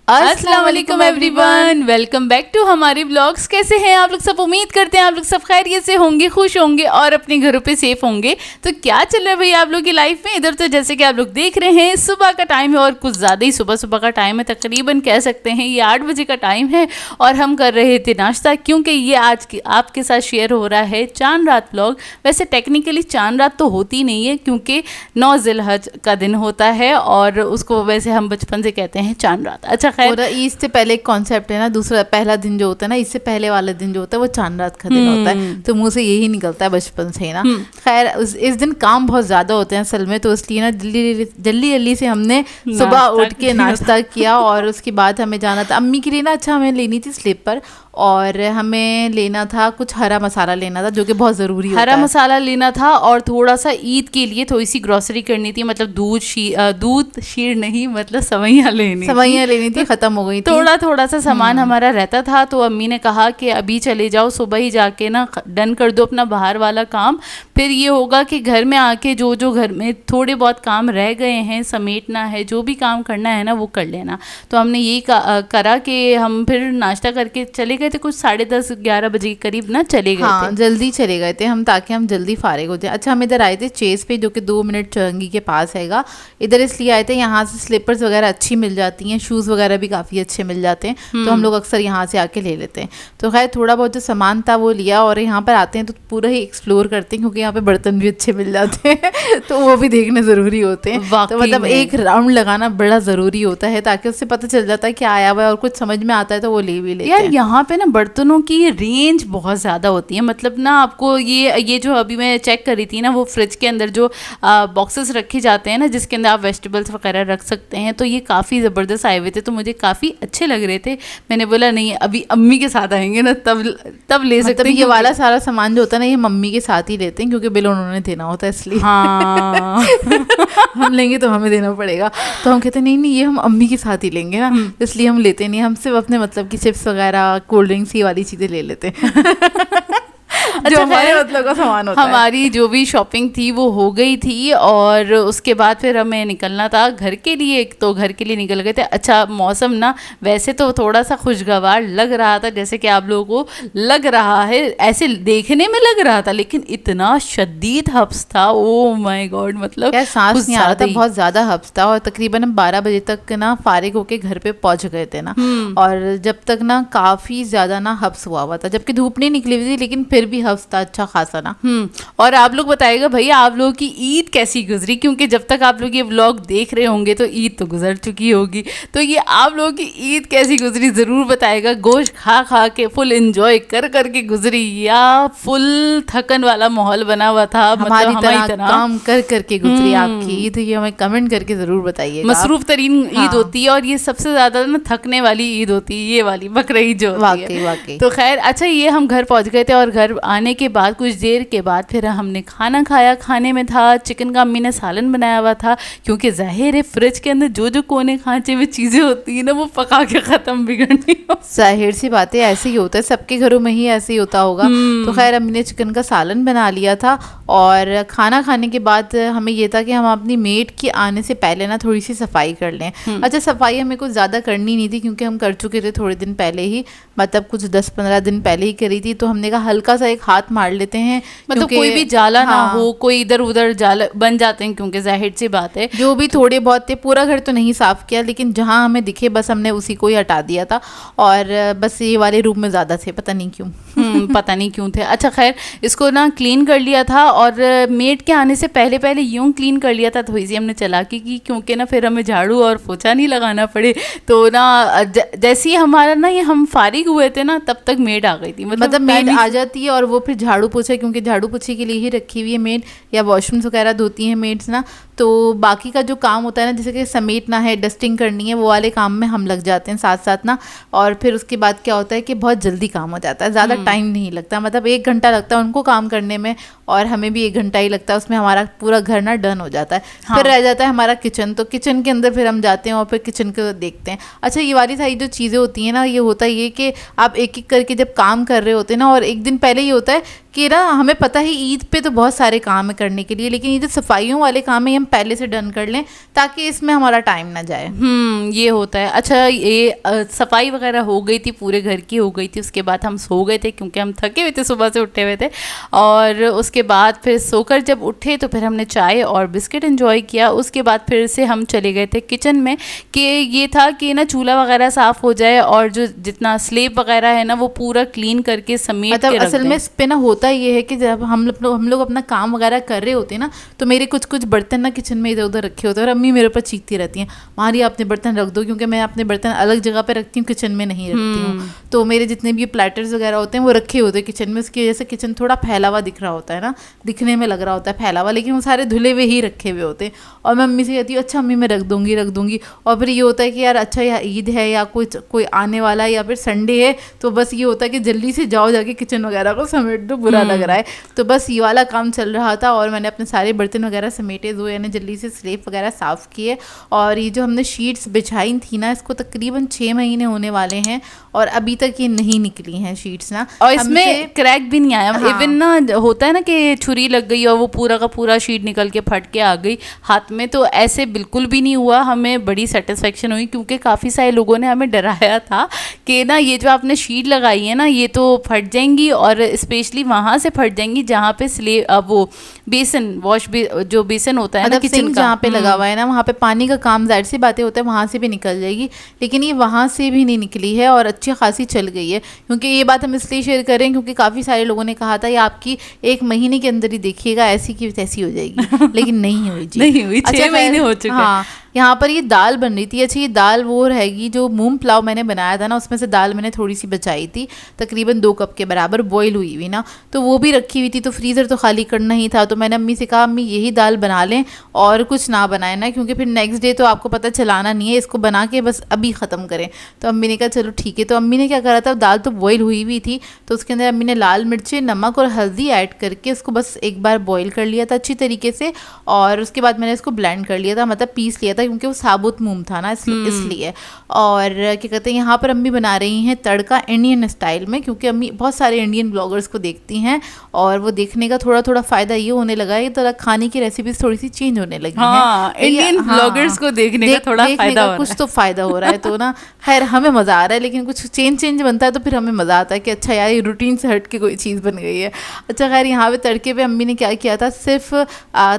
अस्सलाम वालेकुम everyone, welcome back to हमारे ब्लॉग्स। कैसे हैं आप लोग सब? उम्मीद करते हैं आप लोग सब खैरियत से होंगे, खुश होंगे और अपने घरों पे सेफ होंगे। तो क्या चल रहा है भैया आप लोग की लाइफ में? इधर तो जैसे कि आप लोग देख रहे हैं सुबह का टाइम है और कुछ ज़्यादा ही सुबह का टाइम है, तकरीबन कह सकते हैं ये 8 बजे का टाइम है और हम कर रहे थे नाश्ता, क्योंकि ये आज आपके साथ शेयर हो रहा है चांद रात ब्लॉग। वैसे टेक्निकली चांद रात तो होती नहीं है क्योंकि 9 ज़िलहज का दिन होता है और उसको वैसे हम बचपन से कहते हैं चांद रात। अच्छा खैर, ईद से पहले एक कॉन्सेप्ट है ना, दूसरा पहला दिन जो होता है ना, इससे पहले वाला दिन जो होता है वो चांद रात का दिन होता है, तो मुंह से यही निकलता है बचपन से ही ना। खैर इस दिन काम बहुत ज्यादा होते हैं असल में, तो इसलिए ना जल्दी से हमने सुबह उठ के नाश्ता किया और उसके बाद हमें जाना था अम्मी के लिए ना। अच्छा, हमें लेनी थी स्लीपर और हमें लेना था कुछ हरा मसाला लेना था जो कि बहुत ज़रूरी होता है। हरा मसाला लेना था और थोड़ा सा ईद के लिए थोड़ी सी ग्रोसरी करनी थी, मतलब दूध शीर नहीं, मतलब सवैयाँ लेनी थी, ख़त्म हो गई थी। थोड़ा सा सामान हमारा रहता था, तो अम्मी ने कहा कि अभी चले जाओ, सुबह ही जाके ना डन कर दो अपना बाहर वाला काम, फिर ये होगा कि घर में आके जो घर में थोड़े बहुत काम रह गए हैं, समेटना है, जो भी काम करना है ना वो कर लेना। तो हमने यही करा कि हम फिर नाश्ता करके चले गए थे, कुछ 10:30-11 बजे के करीब ना चले गए थे। जल्दी चले गए थे हम, ताकि हम जल्दी फारिग हो जाए। अच्छा, हम इधर आए थे चेस पे, जो कि 2 मिनट चौरंगी के पास हैगा। इधर इसलिए आए थे, यहाँ से स्लीपर्स वगैरह अच्छी मिल जाती हैं, शूज़ वगैरह भी काफ़ी अच्छे मिल जाते हैं, तो हम लोग अक्सर यहाँ से आके ले लेते हैं। तो खैर थोड़ा बहुत जो सामान था वो लिया और यहाँ पर आते हैं तो पूरा ही एक्सप्लोर करते हैं, क्योंकि यहाँ पे बर्तन भी अच्छे मिल जाते हैं तो वो भी देखने ज़रूरी होते हैं। तो मतलब एक राउंड लगाना बड़ा ज़रूरी होता है, ताकि उससे पता चल जाता है क्या आया हुआ है और कुछ समझ में आता है तो वो ले भी लेते हैं। यार यहाँ पे ना बर्तनों की रेंज बहुत ज़्यादा होती है, मतलब ना आपको ये जो अभी मैं चेक कर रही थी ना, वो फ्रिज के अंदर जो बॉक्सेस रखे जाते हैं ना, जिसके अंदर आप वेजिटेबल्स वगैरह रख सकते हैं, तो ये काफ़ी ज़बरदस्त आए हुए थे, तो मुझे काफ़ी अच्छे लग रहे थे। मैंने बोला नहीं, अभी अम्मी के साथ आएंगे ना तब ले सकते हैं। ये वाला सारा सामान जो होता है ना, ये मम्मी के साथ ही लेते हैं, क्योंकि बिल उन्होंने देना होता है, इसलिए हाँ हम लेंगे तो हमें देना पड़ेगा, तो हम कहते नहीं ये हम अम्मी के साथ ही लेंगे ना, इसलिए हम लेते नहीं। हम सिर्फ अपने मतलब की चिप्स वगैरह, कोल्ड ड्रिंक्स, ये वाली चीज़ें ले लेते हैं जो हमारे मतलब का सामान होता है। हमारी जो भी शॉपिंग थी वो हो गई थी और उसके बाद फिर हमें निकलना था घर के लिए, तो घर के लिए निकल गए थे। अच्छा, मौसम ना वैसे तो थोड़ा सा खुशगवार लग रहा था, जैसे कि आप लोगों को लग रहा है, ऐसे देखने में लग रहा था, लेकिन इतना शदीद हब्स था, ओ माय गॉड, मतलब सांस नहीं आ रहा था, बहुत ज़्यादा हब्स था। और तकरीबन हम 12 बजे तक ना फारिग होके घर पे पहुँच गए थे ना, और जब तक ना काफ़ी ज़्यादा ना हब्स हुआ था, जबकि धूप नहीं निकली हुई थी, लेकिन फिर भी हफ्ता अच्छा खासा ना। और आप लोग बताइएगा भैया आप लोगों की ईद कैसी गुजरी, क्योंकि जब तक आप लोग ये व्लॉग देख रहे होंगे तो ईद तो गुजर चुकी होगी, तो ये आप लोगों की ईद कैसी गुजरी ज़रूर बताइएगा। गोश्त खा के फुल एंजॉय कर के गुजरी, या फुल थकन वाला माहौल बना हुआ था, हमारी तरह काम कर के गुजरी आपकी ईद? ये हमें कमेंट करके ज़रूर बताइएगा। मसरूफ तरीन ईद होती है और ये सबसे ज़्यादा ना थकने वाली ईद होती है, ये वाली बकरीद जो होती है। वाकई। तो खैर अच्छा, ये हम घर पहुँच गए थे और घर आने के बाद कुछ देर के बाद फिर हमने खाना खाया। खाने में था चिकन का, अम्मी ने सालन बनाया हुआ था, क्योंकि जाहिर है फ्रिज के अंदर जो कोने खांचे में चीज़ें होती हैं ना, वो पका के ख़त्म भी करनी हो। जाहिर सी बात है, ऐसे ही होता है, सबके घरों में ही ऐसे ही होता होगा। तो खैर अम्मी ने चिकन का सालन बना लिया था और खाना खाने के बाद हमें ये था कि हम अपनी मेड के आने से पहले ना थोड़ी सी सफाई कर लें। अच्छा, सफाई हमें कुछ ज़्यादा करनी नहीं थी, क्योंकि हम कर चुके थे थोड़े दिन पहले ही, मतलब कुछ 10-15 दिन पहले ही करी थी, तो हमने कहा हल्का सा एक हाथ मार लेते हैं, मतलब कोई भी जाला ना हो, कोई इधर उधर जाला बन जाते हैं, क्योंकि जाहिर सी बात है जो भी थोड़े बहुत थे, पूरा घर तो नहीं साफ किया, लेकिन जहाँ हमें दिखे बस हमने उसी को ही हटा दिया था। और बस ये वाले रूम में ज़्यादा थे, पता नहीं क्यों पता नहीं क्यों थे। अच्छा खैर, इसको ना क्लीन कर लिया था और मेड के आने से पहले यूं क्लीन कर लिया था, थोड़ी सी हमने चालाकी की, क्योंकि ना फिर हमें झाड़ू और पोछा नहीं लगाना पड़े। तो ना जैसे ही हमारा ना ये हम फारिग हुए थे ना, तब तक मेड आ गई थी, मतलब मेड आ जाती है और वो फिर झाड़ू पोछा, क्योंकि झाड़ू पोछे के लिए ही रखी हुई है मेड, या वॉशरूम्स वगैरह धोती हैं मेड्स ना, तो बाकी का जो काम होता है ना, जैसे कि समेटना है, डस्टिंग करनी है, वो वाले काम में हम लग जाते हैं साथ साथ ना। और फिर उसके बाद क्या होता है कि बहुत जल्दी काम हो जाता है, ज़्यादा टाइम नहीं लगता, मतलब 1 घंटा लगता है उनको काम करने में और हमें भी 1 घंटा ही लगता है, उसमें हमारा पूरा घर ना डन हो जाता है। फिर रह जाता है हमारा किचन, तो किचन के अंदर फिर हम जाते हैं और फिर किचन को देखते हैं। अच्छा, ये वाली सारी जो चीज़ें होती हैं ना, ये होता है ये कि आप एक एक करके जब काम कर रहे होते हैं ना, और एक दिन पहले ये होता है कि ना हमें पता है ईद पे तो बहुत सारे काम है करने के लिए, लेकिन ये जो सफाइयों वाले काम है हम पहले से डन कर लें ताकि इसमें हमारा टाइम ना जाए। ये होता है। अच्छा, ये सफाई वगैरह हो गई थी, पूरे घर की हो गई थी, उसके बाद हम सो गए थे क्योंकि हम थके हुए थे, सुबह से उठे हुए थे। और उसके बाद फिर सोकर जब उठे तो फिर हमने चाय और बिस्किट एंजॉय किया। उसके बाद फिर से हम चले गए थे किचन में कि ये था कि ना चूल्हा वगैरह साफ़ हो जाए और जो जितना स्लेब वगैरह है ना वो पूरा क्लीन करके समेट के रख दें। असल में इस पे ना होता ये है कि जब हम लोग अपना काम वगैरह कर रहे होते हैं ना, तो मेरे कुछ कुछ बर्तन ना किचन में इधर उधर रखे होते हैं और अम्मी मेरे ऊपर चीखती रहती हैं, मारी अपने बर्तन रख दो, क्योंकि मैं अपने बर्तन अलग जगह पे रखती हूँ, किचन में नहीं रखती हूँ। तो मेरे जितने भी प्लेटर्स वगैरह होते हैं वो रखे होते हैं किचन में, उसकी वजह से किचन थोड़ा फैला हुआ दिख रहा होता है ना, दिखने में लग रहा होता है फैला हुआ, लेकिन वो सारे धुले हुए ही रखे हुए होते हैं। और मैं अम्मी से कहती हूँ अच्छा अम्मी मैं रख दूँगी। और फिर ये होता है कि यार अच्छा या ईद है या कोई आने वाला है या फिर संडे है, तो बस ये होता है कि जल्दी से जाओ जाके किचन वगैरह को समेट दो, बुरा लग रहा है। तो बस ये वाला काम चल रहा था और मैंने अपने सारे बर्तन वगैरह समेटे, दो यानी जल्दी से स्लेब वगैरह साफ़ किए। और ये जो हमने शीट्स बिछाई थी ना, इसको तकरीबन 6 महीने होने वाले हैं और अभी तक ये नहीं निकली हैं शीट्स ना, और इसमें क्रैक भी नहीं आया। इवन ना होता है ना कि छुरी लग गई और वो पूरा का पूरा शीट निकल के फट के आ गई हाथ में, तो ऐसे बिल्कुल भी नहीं हुआ। हमें बड़ी सेटिस्फेक्शन हुई क्योंकि काफ़ी सारे लोगों ने हमें डराया था कि ना ये जो आपने शीट लगाई है ना ये तो फट जाएंगी, और स्पेशली वहाँ से फट जाएंगी जहाँ पे वो बेसन जो बेसन होता है ना किचन का, जहाँ पे लगा हुआ है ना वहाँ पे पानी का काम जाहिर सी बातें होता है वहाँ से भी निकल जाएगी, लेकिन ये वहाँ से भी नहीं निकली है और अच्छी खासी चल गई है। क्योंकि ये बात हम इसलिए शेयर करें क्योंकि काफ़ी सारे लोगों ने कहा था ये आपकी 1 महीने के अंदर ही देखिएगा ऐसी की तैसी हो जाएगी, लेकिन नहीं हुई जी, नहीं हुई। 6 महीने हो चुके। हाँ, यहाँ पर ये दाल बन रही थी। अच्छा, ये दाल वो रहेगी जो मूंग पुलाव मैंने बनाया था ना, उसमें से दाल मैंने थोड़ी सी बचाई थी, तकरीबन 2 कप के बराबर बॉईल हुई हुई ना, तो वो भी रखी हुई थी। तो फ्रीज़र तो खाली करना ही था, तो मैंने अम्मी से कहा अम्मी यही दाल बना लें और कुछ ना बनाए ना, क्योंकि फिर नेक्स्ट डे तो आपको पता चलाना नहीं है, इसको बना के बस अभी ख़त्म करें। तो अम्मी ने कहा चलो ठीक है। तो अम्मी ने क्या करा था, दाल तो बॉईल हुई हुई थी, तो उसके अंदर अम्मी ने लाल मिर्ची, नमक और हल्दी ऐड करके उसको बस एक बार बॉईल कर लिया था अच्छी तरीके से, और उसके बाद मैंने इसको ब्लेंड कर लिया था, मतलब पीस लिया था, क्योंकि वो साबुत मूंग था ना इसलिए। और क्या कहते हैं, यहाँ पर अम्मी बना रही हैं तड़का इंडियन स्टाइल में, क्योंकि अम्मी बहुत सारे इंडियन ब्लॉगर्स को देखती हैं और वो देखने का थोड़ा थोड़ा फ़ायदा ये होने लगा है, तो खाने की रेसिपीज थोड़ी सी चेंज होने लगी हैं। इंडियन ब्लॉगर्स को देखने का थोड़ा फ़ायदा हो रहा है, कुछ तो फ़ायदा हो रहा है। तो ना खैर हमें मज़ा आ रहा है, लेकिन कुछ चेंज बनता है तो फिर हमें मज़ा आता है कि अच्छा यार ये रूटीन से हट के कोई चीज़ बन गई है। अच्छा खैर, यहाँ पे तड़के पे अम्मी ने क्या किया था, सिर्फ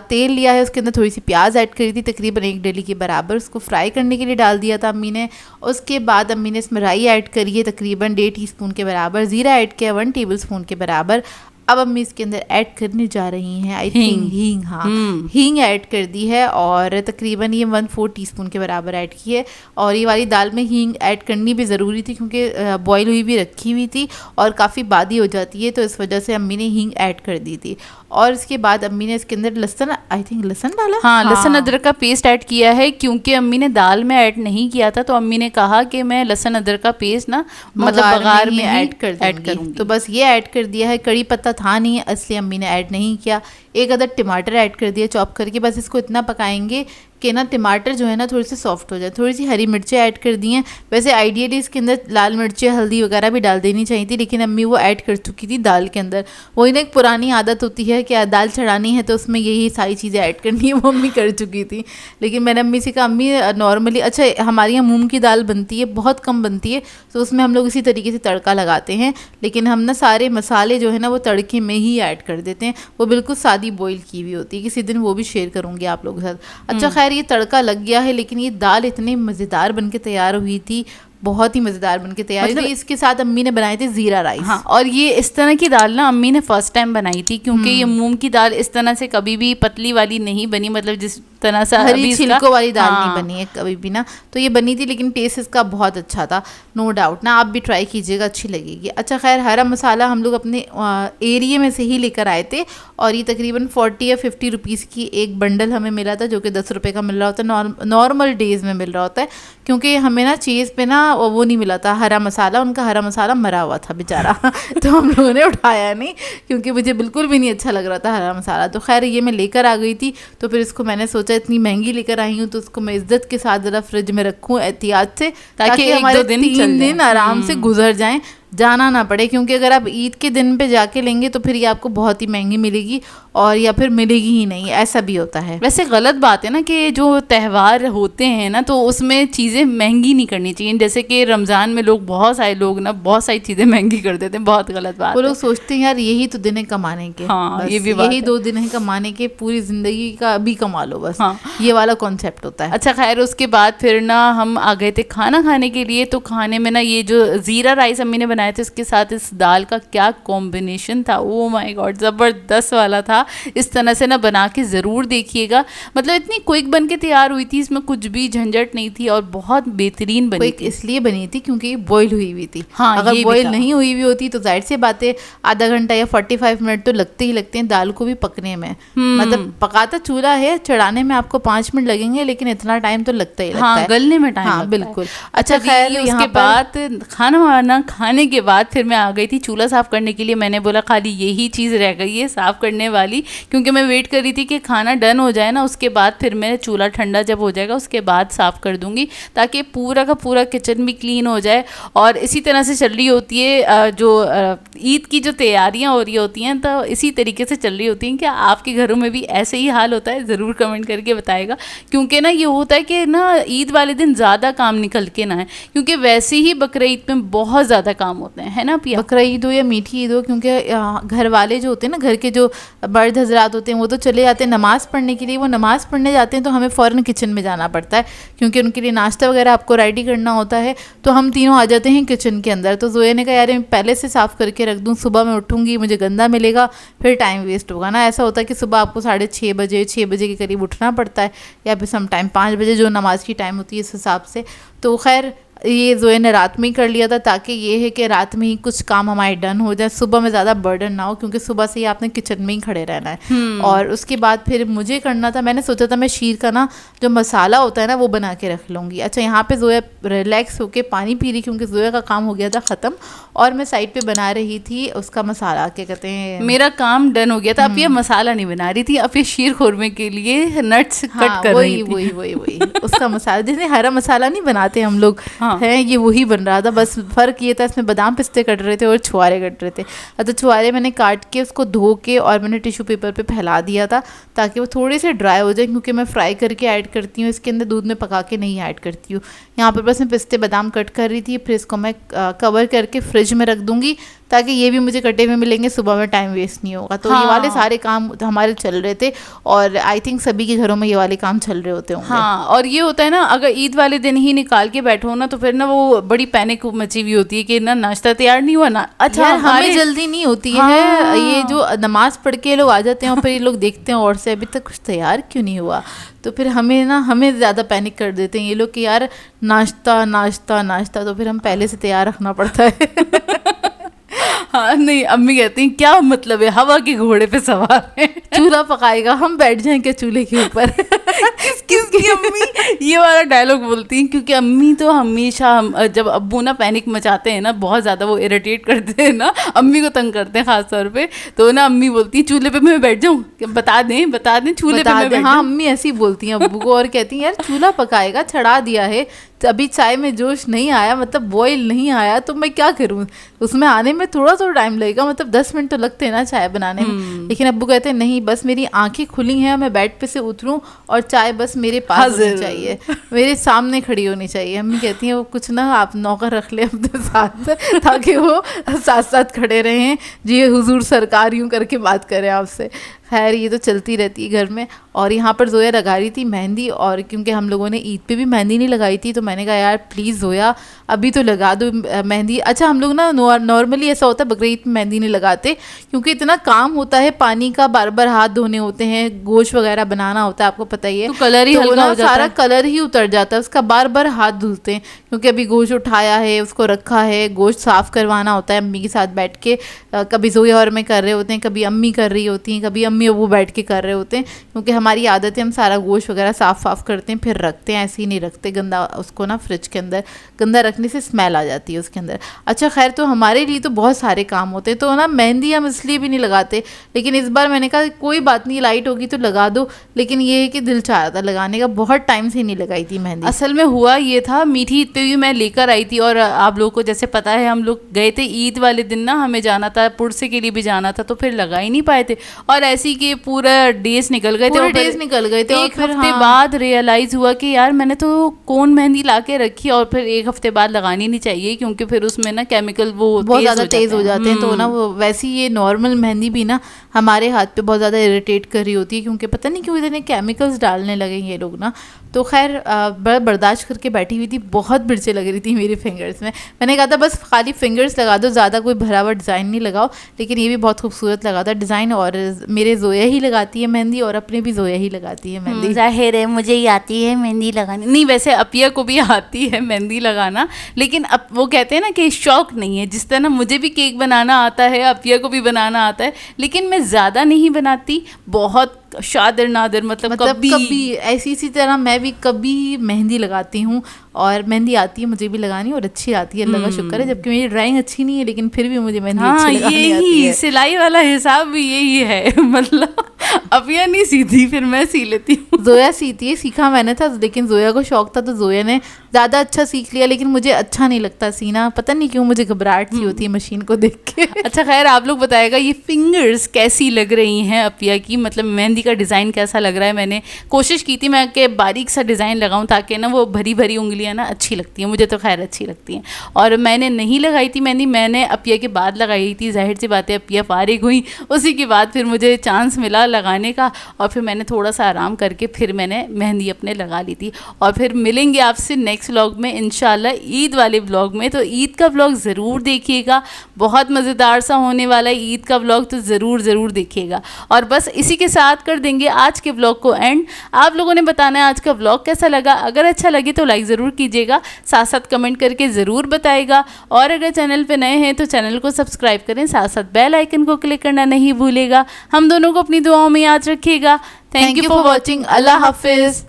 तेल लिया है, उसके अंदर थोड़ी सी प्याज ऐड करी थी, तकरीबन 1 डेली के बराबर, उसको फ्राई करने के लिए डाल दिया था अम्मी ने। उसके बाद अम्मी ने इसमें राई ऐड करी है तकरीबन 1.5 टीस्पून के बराबर, ज़ीरा ऐड किया 1 टेबलस्पून के बराबर। अब अम्मी इसके अंदर ऐड करने जा रही हैं आई थिंक हींग। हाँ, हींग ऐड कर दी है और तकरीबन ये 1/4 टीस्पून के बराबर ऐड की है। और ये वाली दाल में हींग ऐड करनी भी ज़रूरी थी क्योंकि बॉयल हुई भी रखी हुई थी और काफ़ी बादी हो जाती है, तो इस वजह से अम्मी ने हींग ऐड कर दी थी। और इसके बाद अम्मी ने इसके अंदर लहसुन, आई थिंक लहसुन डाला, हाँ लहसुन अदरक का पेस्ट ऐड किया है, क्योंकि अम्मी ने दाल में ऐड नहीं किया था, तो अम्मी ने कहा कि मैं लहसुन अदरक का पेस्ट ना मतलब बघार में ऐड करूँगी। तो बस ये ऐड कर दिया है। कड़ी पत्ता था नहीं इसलिए अम्मी ने ऐड नहीं किया। 1 अदद टमाटर ऐड कर दिया चॉप करके। बस इसको इतना पकाएंगे कि ना टमाटर जो है ना थोड़ी सी सॉफ्ट हो जाए। थोड़ी सी हरी मिर्चें ऐड कर दी हैं। वैसे आइडियली इसके अंदर लाल मिर्चें, हल्दी वगैरह भी डाल देनी चाहिए थी, लेकिन अम्मी वो ऐड कर चुकी थी दाल के अंदर। वही ना एक पुरानी आदत होती है कि दाल चढ़ानी है तो उसमें यही सारी चीज़ें ऐड करनी है, वो अम्मी कर चुकी थी। लेकिन मैंने अम्मी से कहा अम्मी नॉर्मली, अच्छा हमारे यहाँ मूंग की दाल बनती है, बहुत कम बनती है, तो उसमें हम लोग इसी तरीके से तड़का लगाते हैं, लेकिन हम ना सारे मसाले जो है ना वो तड़के में ही ऐड कर देते हैं। वो बिल्कुल सादी बॉईल की हुई होती है। किसी दिन वो भी शेयर करूँगी आप लोगों के साथ। अच्छा खैर, ये तड़का लग गया है, लेकिन ये दाल इतनी मज़ेदार बन के तैयार हुई थी, बहुत ही मज़ेदार बनके तैयार मतलब इसके साथ अम्मी ने बनाए थे ज़ीरा राइस। हाँ, और ये इस तरह की दाल ना अम्मी ने फर्स्ट टाइम बनाई थी, क्योंकि ये मूंग की दाल इस तरह से कभी भी पतली वाली नहीं बनी, मतलब जिस तरह से हरी छिलकों वाली दाल नहीं बनी है कभी भी ना। तो ये बनी थी, लेकिन टेस्ट इसका बहुत अच्छा था, नो डाउट ना। आप भी ट्राई कीजिएगा, अच्छी लगेगी। अच्छा खैर, हरा मसाला हम लोग अपने एरिया में से ही लेकर आए थे और ये तकरीबन 40 या 50 रुपीज़ की एक बंडल हमें मिला था, जो कि 10 रुपये का मिल रहा होता है, नॉर्मल डेज़ में मिल रहा होता है, क्योंकि हमें ना चीज़ पे ना वो नहीं मिला था हरा मसाला, उनका हरा मसाला मरा हुआ था बेचारा तो हम लोगों ने उठाया नहीं, क्योंकि मुझे बिल्कुल भी नहीं अच्छा लग रहा था हरा मसाला। तो खैर ये मैं लेकर आ गई थी, तो फिर इसको मैंने सोचा इतनी महंगी लेकर आई हूँ तो उसको मैं इज्जत के साथ ज़रा फ्रिज में रखूँ एहतियात से, ताकि हमारे 3 दिन आराम से गुजर जाएं। जाना ना पड़े, क्योंकि अगर आप ईद के दिन पे जाके लेंगे तो फिर ये आपको बहुत ही महंगी मिलेगी और या फिर मिलेगी ही नहीं, ऐसा भी होता है। वैसे गलत बात है ना कि जो त्यौहार होते हैं ना तो उसमें चीज़ें महंगी नहीं करनी चाहिए। जैसे कि रमज़ान में बहुत सारे लोग ना बहुत सारी चीज़ें महंगी कर देते हैं, बहुत गलत बात वो है। लोग सोचते हैं यार यही तो दिन है कमाने के, हाँ, बस ये भी बात यही है। 2 दिन है कमाने के, पूरी जिंदगी का अभी कमा लो बस। हाँ। ये वाला कॉन्सेप्ट होता है। अच्छा खैर, उसके बाद फिर ना हम आ गए थे खाना खाने के लिए। तो खाने में ना ये जो ज़ीरा राइस अम्मी ने बनाए थे उसके साथ इस दाल का क्या कॉम्बिनेशन था, ओ माय गॉड, ज़बरदस्त वाला था। इस तरह से ना बना के ज़रूर देखिएगा। मतलब इतनी क्विक बन के तैयार हुई थी, इसमें कुछ भी झंझट नहीं थी और बहुत बेहतरीन बनी क्विक थी। इसलिए बनी थी क्योंकि बॉईल हुई हुई थी। हाँ, अगर ये भी बॉईल था। नहीं हुई हुई होती तो जाहिर सी बात है आधा घंटा या 45 मिनट तो लगते ही लगते हैं दाल को भी पकने में। मतलब पकाता चूल्हा है, चढ़ाने में आपको 5 मिनट लगेंगे, लेकिन इतना टाइम तो लगता ही लगता हाँ, है। गलने में टाइम हाँ, लगता है। बिल्कुल। अच्छा खैर, उसके बाद खाना वाना खाने के बाद फिर मैं आ गई थी चूल्हा साफ़ करने के लिए। मैंने बोला खाली यही चीज़ रह गई है साफ़ करने वाली, क्योंकि मैं वेट कर रही थी कि खाना डन हो जाए ना, उसके बाद फिर मैं चूल्हा ठंडा जब हो जाएगा उसके बाद साफ़ कर दूँगी, ताकि पूरा का पूरा किचन भी क्लीन हो जाए। और इसी तरह से चल रही होती है जो ईद की जो तैयारियाँ हो रही होती हैं, तो इसी तरीके से चल रही होती हैं। क्या आपके घरों में भी ऐसे ही हाल होता है? ज़रूर कमेंट करके बताएगा, क्योंकि ना ये होता है कि ना ईद वाले दिन ज़्यादा काम निकल के ना है, क्योंकि वैसे ही बकरा ईद में बहुत ज़्यादा काम होते हैं, है ना पिया? बकरा ईद हो या मीठी ईद हो, क्योंकि घर वाले जो होते हैं ना, घर के जो मर्द हजरात होते हैं वो तो चले जाते हैं नमाज़ पढ़ने के लिए। वो नमाज़ पढ़ने जाते हैं तो हमें फ़ौरन किचन में जाना पड़ता है, क्योंकि उनके लिए नाश्ता वगैरह आपको रेडी करना होता है। तो हम तीनों आ जाते हैं किचन के अंदर। तो जोया ने कहा यार मैं पहले से साफ़ करके रख दूँ, सुबह मैं उठूँगी मुझे गंदा मिलेगा, फिर टाइम वेस्ट होगा ना। ऐसा होता है कि सुबह आपको 6:30 बजे के करीब उठना पड़ता है, या फिर सम टाइम 5 बजे जो नमाज़ की टाइम होती है इस हिसाब से। तो खैर ये जोया ने रात में ही कर लिया था, ताकि ये है कि रात में ही कुछ काम हमारे डन हो जाए, सुबह में ज़्यादा बर्डन ना हो, क्योंकि सुबह से ही आपने किचन में ही खड़े रहना है। और उसके बाद फिर मुझे करना था, मैंने सोचा था मैं शीर का ना जो मसाला होता है ना वो बना के रख लूँगी। अच्छा, यहाँ पे जोया रिलैक्स होके पानी पी रही, क्योंकि जोया का काम हो गया था ख़त्म, और मैं साइड पे बना रही थी उसका मसाला, क्या कहते हैं, मेरा काम डन हो गया था। अब ये मसाला नहीं बना रही थी, अब ये शीर खुरमे के लिए नट्स कट कर रही थी। वही उसका मसाला, जैसे हरा मसाला नहीं बनाते हम लोग, हाँ। है ये वही बन रहा था। बस फ़र्क ये था इसमें बादाम पिस्ते कट रहे थे और छुआरे कट रहे थे। तो छुआरे मैंने काट के उसको धो के और मैंने टिश्यू पेपर पे फैला दिया था, ताकि वो थोड़े से ड्राई हो जाए, क्योंकि मैं फ्राई करके ऐड करती हूँ इसके अंदर, दूध में पका के नहीं ऐड करती हूँ। यहाँ पर बस मैं पिस्ते बादाम कट कर रही थी, फिर इसको मैं कवर करके फ्रिज में रख दूँगी, ताकि ये भी मुझे कटे हुए मिलेंगे, सुबह में टाइम वेस्ट नहीं होगा। तो ये वाले सारे काम हमारे चल रहे थे, और आई थिंक सभी के घरों में ये वाले काम चल रहे होते होंगे। हाँ, और ये होता है ना, अगर ईद वाले दिन ही निकाल के बैठो ना तो फिर ना वो बड़ी पैनिक मची हुई होती है कि ना नाश्ता तैयार नहीं हुआ ना। अच्छा, हमें जल्दी नहीं होती है, ये जो नमाज पढ़ के लोग आ जाते हैं और फिर ये लोग देखते हैं और से अभी तक कुछ तैयार क्यों नहीं हुआ, तो फिर हमें ज़्यादा पैनिक कर देते हैं ये लोग कि यार नाश्ता नाश्ता नाश्ता, तो फिर हम पहले से तैयार रखना पड़ता है। हाँ, नहीं, अम्मी कहती हैं क्या मतलब है, हवा के घोड़े पे सवार है। चूल्हा पकाएगा, हम बैठ जाएंगे चूल्हे के ऊपर। किसकी अम्मी ये वाला डायलॉग बोलती हैं? क्योंकि अम्मी तो हमेशा जब अब्बू ना पैनिक मचाते हैं ना, बहुत ज़्यादा वो इरिटेट करते हैं ना, अम्मी को तंग करते हैं ख़ास तौर पे, तो ना अम्मी बोलती है चूल्हे पे मैं बैठ जाऊँ, बता दें चूल्हे पे मैं बैठ जाऊँ। हाँ, अम्मी ऐसी बोलती हैं अब्बू को, और कहती हैं यार चूल्हा पकाएगा, चढ़ा दिया है, अभी चाय में जोश नहीं आया, मतलब बॉईल नहीं आया, तो मैं क्या करूँ, उसमें आने में थोड़ा टाइम लगेगा, मतलब 10 मिनट तो लगते हैं ना चाय बनाने में। लेकिन अब्बू कहते हैं नहीं, बस मेरी आंखें खुली हैं, मैं बेड पे से उतरूं और चाय बस मेरे पास होनी चाहिए, मेरे सामने खड़ी होनी चाहिए। अम्मी कहती हैं वो कुछ ना आप नौकर रख ले अपने साथ, ताकि वो साथ साथ खड़े रहें, जी हुजूर सरकार यूँ करके बात करें आपसे। खैर ये तो चलती रहती है घर में। और यहाँ पर जोया लगा रही थी मेहंदी, और क्योंकि हम लोगों ने ईद पे भी मेहंदी नहीं लगाई थी, तो मैंने कहा यार प्लीज़ जोया अभी तो लगा दो मेहंदी। अच्छा, हम लोग ना नॉर्मली ऐसा होता है बकरीद में मेहंदी नहीं लगाते, क्योंकि इतना काम होता है, पानी का बार बार हाथ धोने होते हैं, गोश्त वगैरह बनाना होता है, आपको पता ही है, तो कलर ही हल्का हो जाता है, सारा कलर ही उतर जाता है, उसका बार बार हाथ धुलते हैं, क्योंकि अभी गोश्त उठाया है, उसको रखा है, गोश्त साफ़ करवाना होता है अम्मी के साथ बैठ के। कभी जोया और मैं कर रहे होते हैं, कभी अम्मी कर रही होती हैं, कभी अम्मी और वो बैठ के कर रहे होते हैं, क्योंकि हमारी आदत है हम सारा गोश्त वगैरह साफ़ करते हैं फिर रखते हैं, ऐसे ही नहीं रखते, गंदा उसको ना फ्रिज के अंदर गंदा रखने से स्मेल आ जाती है उसके अंदर। अच्छा खैर, तो हमारे लिए तो बहुत सारे काम होते हैं, तो ना मेहंदी हम इसलिए भी नहीं लगाते, लेकिन इस बार मैंने कहा कोई बात नहीं, लाइट होगी तो लगा दो, लेकिन ये है कि दिल चाह रहा था लगाने का, बहुत टाइम से नहीं लगाई थी मेहंदी। असल में हुआ ये था, मीठी ईद पे भी मैं लेकर आई थी, और आप लोगों को जैसे पता है हम लोग गए थे ईद वाले दिन ना, हमें जाना था पुरसे के लिए भी जाना था, तो फिर लगा ही नहीं पाए थे, और ऐसे ही कि पूरा डेज निकल गए थे, पूरे डेज निकल गए थे। एक हफ्ते बाद रियलाइज हुआ कि यार मैंने तो कौन मेहंदी ला के रखी, और फिर एक हफ्ते बाद लगानी नहीं चाहिए, क्योंकि फिर उसमें ना केमिकल वो बहुत ज़्यादा तेज हो जाते हैं। तो ना वो वैसी ये नॉर्मल मेहंदी भी ना हमारे हाथ पे बहुत ज़्यादा इरिटेट कर रही होती है, क्योंकि पता नहीं क्यों इतने केमिकल्स डालने लगे ये लोग ना। तो खैर बड़ा बर्दाश्त करके बैठी हुई थी, बहुत मिर्चें लग रही थी मेरी फिंगर्स में। मैंने कहा था बस खाली फिंगर्स लगा दो, ज़्यादा कोई भरा हुआ डिज़ाइन नहीं लगाओ, लेकिन ये भी बहुत खूबसूरत लगा था डिज़ाइन। और मेरे जोया ही लगाती है मेहंदी, और अपने भी जोया ही लगाती है मेहंदी। जाहिर है मुझे ही आती है मेहंदी लगानी, नहीं वैसे अपिया को भी आती है मेहंदी लगाना, लेकिन अब वो कहते हैं ना कि शौक नहीं है, जिस तरह मुझे भी केक बनाना आता है, अपिया को भी बनाना आता है, लेकिन मैं ज़्यादा नहीं बनाती, बहुत शादर नादर, मतलब कभी ऐसी इसी तरह मैं भी कभी मेहंदी लगाती हूँ, और मेहंदी आती है मुझे भी लगानी, और अच्छी आती है, अल्लाह का शुक्र है। जबकि मेरी ड्राइंग अच्छी नहीं है, लेकिन फिर भी मुझे मेहंदी अच्छी लगानी आती है। सिलाई वाला हिसाब भी यही है मतलब अपिया नहीं सीती, फिर मैं सी लेती हूँ। जोया सीती है, सीखा मैंने था, लेकिन जोया को शौक था तो जोया ने ज़्यादा अच्छा सीख लिया, लेकिन मुझे अच्छा नहीं लगता सीना, पता नहीं क्यों, मुझे घबराहट सी होती है मशीन को देख के। अच्छा खैर, आप लोग बताएगा ये फिंगर्स कैसी लग रही हैं अपिया की, मतलब मेहंदी का डिज़ाइन कैसा लग रहा है। मैंने कोशिश की थी मैं कि बारीक सा डिज़ाइन लगाऊं, ताकि ना वो भरी भरी उंगलियां ना अच्छी लगती हैं, मुझे तो खैर अच्छी लगती हैं। और मैंने नहीं लगाई थी मेहंदी, मैंने अपिया के बाद लगाई थी, जाहिर सी बात है अपिया फारिग हुई, उसी के बाद फिर मुझे चांस मिला लगाने का, और फिर मैंने थोड़ा सा आराम करके फिर मैंने मेहंदी अपने लगा ली थी। और फिर मिलेंगे आपसे नेक्स्ट व्लॉग में इंशाल्लाह, ईद वाले व्लॉग में। तो ईद का व्लॉग ज़रूर देखिएगा, बहुत मज़ेदार सा होने वाला है ईद का व्लॉग, तो ज़रूर देखिएगा। और बस इसी के साथ कर देंगे आज के व्लॉग को एंड। आप लोगों ने बताना है आज का व्लॉग कैसा लगा, अगर अच्छा लगे तो लाइक ज़रूर कीजिएगा, साथ साथ कमेंट करके ज़रूर बताइएगा, और अगर चैनल पे नए हैं तो चैनल को सब्सक्राइब करें, साथ साथ बेल आइकन को क्लिक करना नहीं भूलेगा। हम दोनों को अपनी दुआओं में याद रखिएगा। Thank you for watching. अल्लाह हाफिज़।